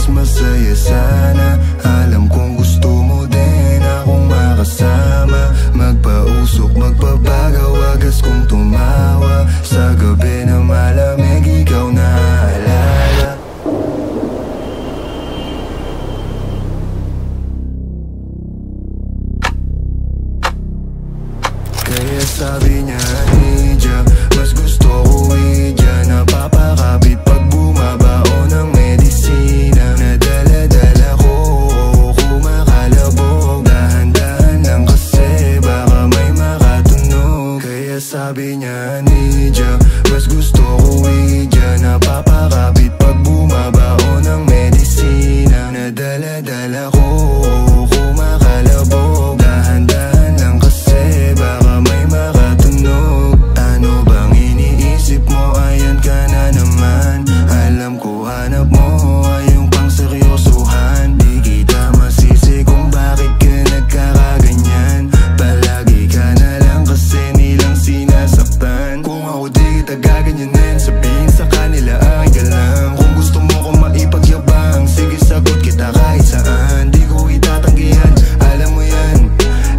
mas masaya sana. Alam kong gusto mo din akong makasama. Magpausok, magpabagaw, wagas kong tumawa. Sa gabi na malamig, ikaw na alala. Kaya sabi niya, Nidya, mas gusto ko idya. Napapakapit pag bumabao ng medisina. Nadala-dala ko, kumakalabog. Dahan-dahan lang kasi baka may makatunog. Kaya sabi niya, Nidya, mas gusto ko idya. Napapakapit pag bumabao ng medisina. Nadala-dala ko, kumakalabog. Dahan-dahan lang kasi baka may makatunog. Ano bang iniisip mo? Ayan ka na naman. Alam ko hanap mo ay yung pang seryosohan. Di kita masisi kung bakit ka nagkakaganyan. Palagi ka na lang kasi nilang sinasaktan. Kung ako di kita gaganyanin, sabihin sa kanila ay ka lang. Kung gusto mo kong maipagyabang, sige sagot kita kahit saan. Di ko itatanggihan, alam mo yan.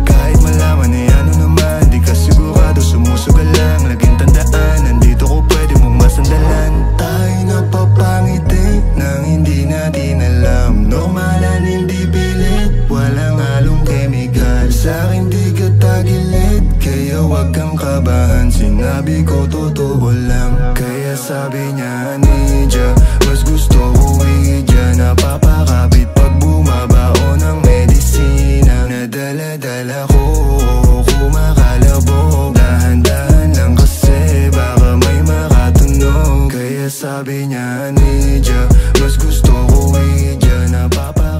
Kahit malaman ay ano naman, di ka sigurado, sumusugal lang. Laging tandaan, nandito ko pwede mong masandalan. Tayo napapangiti nang hindi natin alam. Normalan, hindi pilit, walang halong chemical. Sa'kin di ka tagilid, kaya wag kang kabahan. Sinabi ko totoo lang. Kaya sabi niya, Nidya, mas gusto ko idya. Napapakapit pag bumabao ng medisina. Nadala-dala ko, kumakalabog. Dahan-dahan lang kasi baka may makatunog. Kaya sabi niya, Nidya, mas gusto ko idya. Napapakapit